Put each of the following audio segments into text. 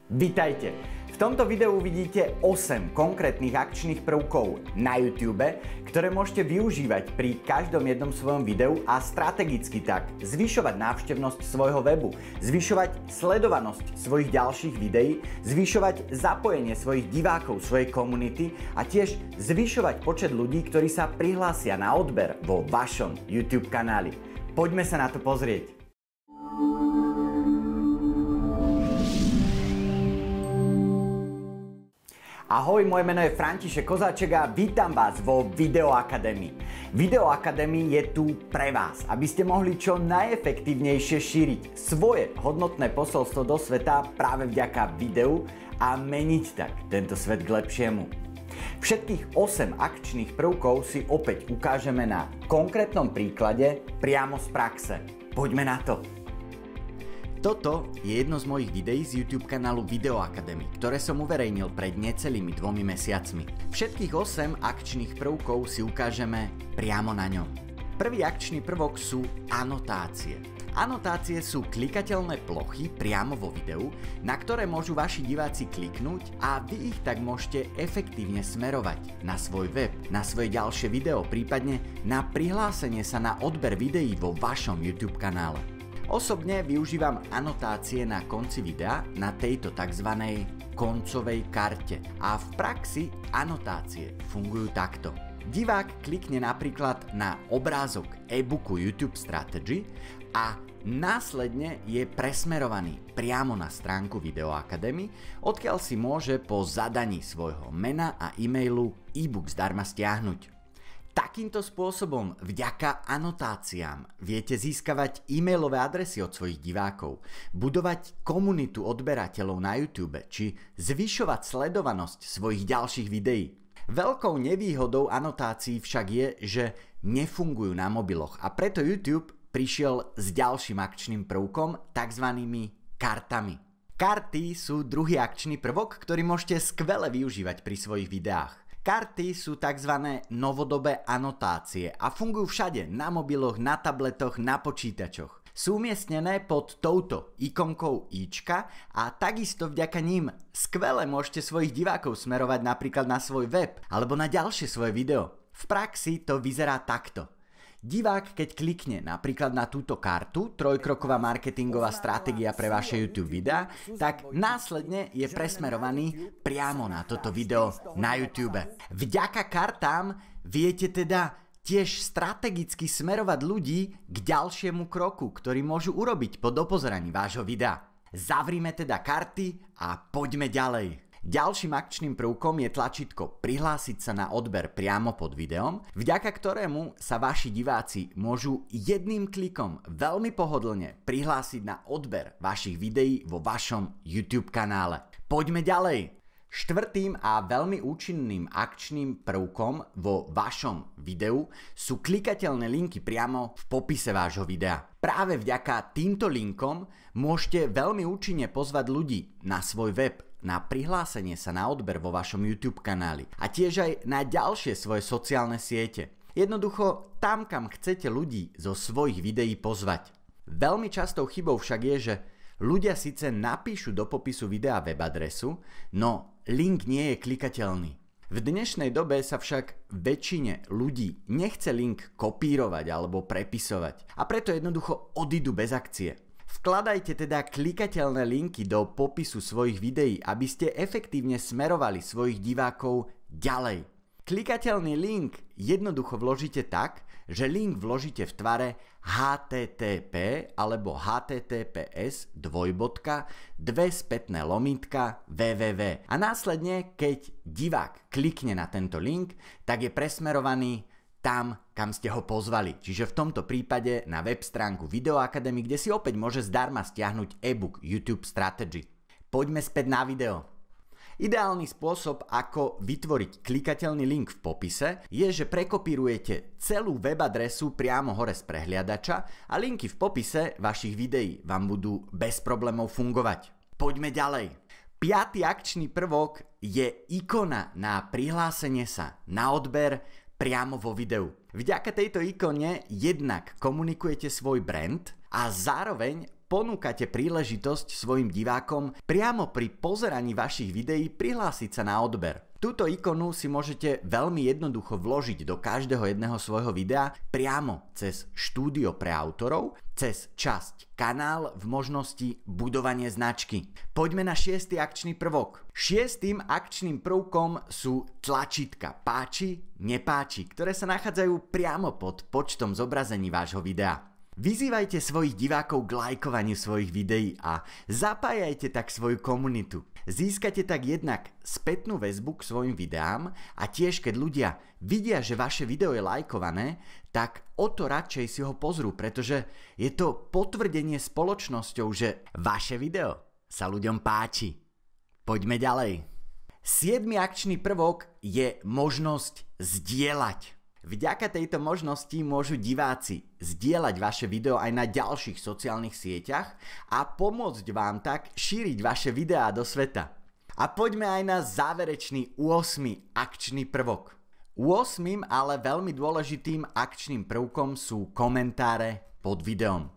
Vitajte! V tomto videu uvidíte 8 konkrétnych akčných prvkov na YouTube, ktoré môžete využívať pri každom jednom svojom videu a strategicky tak zvyšovať návštevnosť svojho webu, zvyšovať sledovanosť svojich ďalších videí, zvyšovať zapojenie svojich divákov, svojej komunity a tiež zvyšovať počet ľudí, ktorí sa prihlásia na odber vo vašom YouTube kanáli. Poďme sa na to pozrieť. Ahoj, moje meno je František Kozáček a vítam vás vo Video Akadémii. Video Akadémii je tu pre vás, aby ste mohli čo najefektívnejšie šíriť svoje hodnotné posolstvo do sveta práve vďaka videu a meniť tak tento svet k lepšiemu. Všetkých 8 akčných prvkov si opäť ukážeme na konkrétnom príklade priamo z praxe. Poďme na to! Toto je jedno z mojich videí z YouTube kanálu Video Academy, ktoré som uverejnil pred necelými 2 mesiacmi. Všetkých 8 akčných prvkov si ukážeme priamo na ňom. Prvý akčný prvok sú anotácie. Anotácie sú klikateľné plochy priamo vo videu, na ktoré môžu vaši diváci kliknúť a vy ich tak môžete efektívne smerovať na svoj web, na svoje ďalšie video, prípadne na prihlásenie sa na odber videí vo vašom YouTube kanále. Osobne využívam anotácie na konci videa na tejto tzv. Koncovej karte a v praxi anotácie fungujú takto. Divák klikne napríklad na obrázok e-booku YouTube Strategy a následne je presmerovaný priamo na stránku Video Academy, odkiaľ si môže po zadaní svojho mena a e-mailu e-book zdarma stiahnuť. Takýmto spôsobom, vďaka anotáciám, viete získavať e-mailové adresy od svojich divákov, budovať komunitu odberateľov na YouTube, či zvyšovať sledovanosť svojich ďalších videí. Veľkou nevýhodou anotácií však je, že nefungujú na mobiloch a preto YouTube prišiel s ďalším akčným prvkom, tzv. Kartami. Karty sú druhý akčný prvok, ktorý môžete skvele využívať pri svojich videách. Karty sú tzv. Novodobé anotácie a fungujú všade, na mobiloch, na tabletoch, na počítačoch. Sú umiestnené pod touto ikonkou ička a takisto vďaka ním skvele môžete svojich divákov smerovať napríklad na svoj web alebo na ďalšie svoje video. V praxi to vyzerá takto. Divák, keď klikne napríklad na túto kartu, trojkroková marketingová stratégia pre vaše YouTube videá, tak následne je presmerovaný priamo na toto video na YouTube. Vďaka kartám viete teda tiež strategicky smerovať ľudí k ďalšiemu kroku, ktorý môžu urobiť po dopozeraní vášho videa. Zavrime teda karty a poďme ďalej. Ďalším akčným prvkom je tlačítko prihlásiť sa na odber priamo pod videom, vďaka ktorému sa vaši diváci môžu jedným klikom veľmi pohodlne prihlásiť na odber vašich videí vo vašom YouTube kanále. Poďme ďalej! Štvrtým a veľmi účinným akčným prvkom vo vašom videu sú klikateľné linky priamo v popise vášho videa. Práve vďaka týmto linkom môžete veľmi účinne pozvať ľudí na svoj web, na prihlásenie sa na odber vo vašom YouTube kanáli a tiež aj na ďalšie svoje sociálne siete. Jednoducho tam, kam chcete ľudí zo svojich videí pozvať. Veľmi častou chybou však je, že ľudia síce napíšu do popisu videa web adresu, no link nie je klikateľný. V dnešnej dobe sa však väčšine ľudí nechce link kopírovať alebo prepisovať a preto jednoducho odídu bez akcie. Vkladajte teda klikateľné linky do popisu svojich videí, aby ste efektívne smerovali svojich divákov ďalej. Klikateľný link jednoducho vložíte tak, že link vložíte v tvare http alebo https www a následne, keď divák klikne na tento link, tak je presmerovaný tam, kam ste ho pozvali. Čiže v tomto prípade na web stránku Video Academy, kde si opäť môže zdarma stiahnuť e-book YouTube Strategy. Poďme späť na video. Ideálny spôsob, ako vytvoriť klikateľný link v popise, je, že prekopírujete celú web adresu priamo hore z prehliadača a linky v popise vašich videí vám budú bez problémov fungovať. Poďme ďalej. Piatý akčný prvok je ikona na prihlásenie sa na odber priamo vo videu. Vďaka tejto ikone jednak komunikujete svoj brand a zároveň ponúkate príležitosť svojim divákom priamo pri pozeraní vašich videí prihlásiť sa na odber. Túto ikonu si môžete veľmi jednoducho vložiť do každého jedného svojho videa priamo cez štúdio pre autorov, cez časť kanál v možnosti budovanie značky. Poďme na 6. akčný prvok. 6. akčným prvkom sú tlačítka páči, nepáči, ktoré sa nachádzajú priamo pod počtom zobrazení vášho videa. Vyzývajte svojich divákov k lajkovaniu svojich videí a zapájajte tak svoju komunitu. Získate tak jednak spätnú väzbu k svojim videám a tiež keď ľudia vidia, že vaše video je lajkované, tak o to radšej si ho pozrú, pretože je to potvrdenie spoločnosťou, že vaše video sa ľuďom páči. Poďme ďalej. 7. akčný prvok je možnosť zdieľať. Vďaka tejto možnosti môžu diváci zdieľať vaše video aj na ďalších sociálnych sieťach a pomôcť vám tak šíriť vaše videá do sveta. A poďme aj na záverečný 8. akčný prvok. 8. ale veľmi dôležitým akčným prvkom sú komentáre pod videom.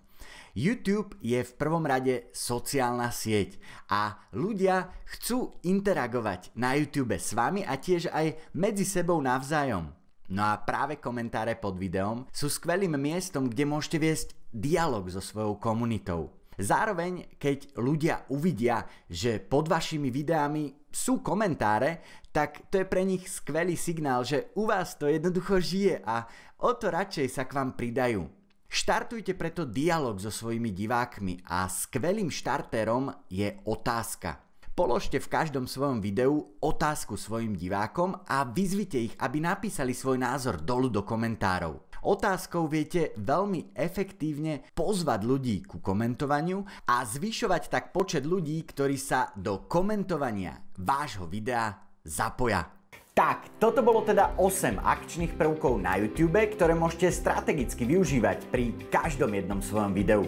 YouTube je v prvom rade sociálna sieť a ľudia chcú interagovať na YouTube s vami a tiež aj medzi sebou navzájom. No a práve komentáre pod videom sú skvelým miestom, kde môžete viesť dialog so svojou komunitou. Zároveň, keď ľudia uvidia, že pod vašimi videami sú komentáre, tak to je pre nich skvelý signál, že u vás to jednoducho žije a o to radšej sa k vám pridajú. Štartujte preto dialog so svojimi divákmi a skvelým štartérom je otázka. Položte v každom svojom videu otázku svojim divákom a vyzvite ich, aby napísali svoj názor dolu do komentárov. Otázkou viete veľmi efektívne pozvať ľudí ku komentovaniu a zvyšovať tak počet ľudí, ktorí sa do komentovania vášho videa zapoja. Tak, toto bolo teda 8 akčných prvkov na YouTube, ktoré môžete strategicky využívať pri každom jednom svojom videu.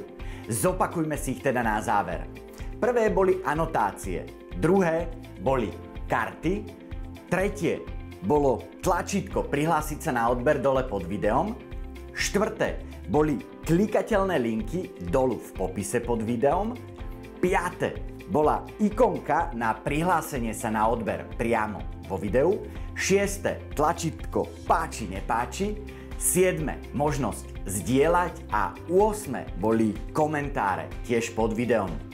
Zopakujme si ich teda na záver. Prvé boli anotácie, druhé boli karty, tretie bolo tlačítko prihlásiť sa na odber dole pod videom, štvrté boli klikateľné linky dolu v popise pod videom, piaté bola ikonka na prihlásenie sa na odber priamo vo videu, šieste tlačítko páči nepáči, siedme možnosť zdieľať a 8 boli komentáre tiež pod videom.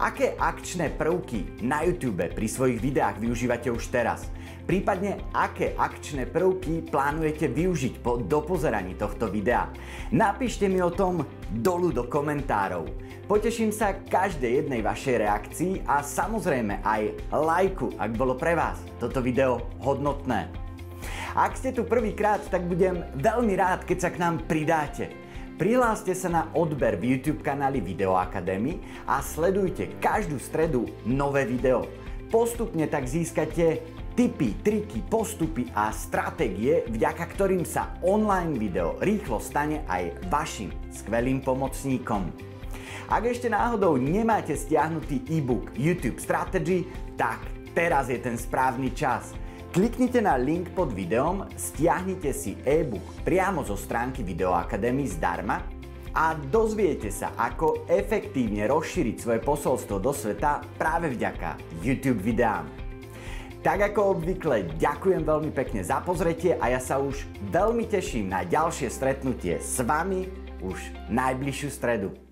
Aké akčné prvky na YouTube pri svojich videách využívate už teraz? Prípadne aké akčné prvky plánujete využiť po dopozeraní tohto videa? Napíšte mi o tom dolu do komentárov. Poteším sa každej jednej vašej reakcii a samozrejme aj lajku, ak bolo pre vás toto video hodnotné. Ak ste tu prvýkrát, tak budem veľmi rád, keď sa k nám pridáte. Prihláste sa na odber v YouTube kanáli Video Academy a sledujte každú stredu nové video. Postupne tak získate tipy, triky, postupy a stratégie, vďaka ktorým sa online video rýchlo stane aj vašim skvelým pomocníkom. Ak ešte náhodou nemáte stiahnutý e-book YouTube Strategy, tak teraz je ten správny čas. Kliknite na link pod videom, stiahnite si e-book priamo zo stránky Video Academy zdarma a dozviete sa, ako efektívne rozšíriť svoje posolstvo do sveta práve vďaka YouTube videám. Tak ako obvykle, ďakujem veľmi pekne za pozretie a ja sa už veľmi teším na ďalšie stretnutie s vami už najbližšiu stredu.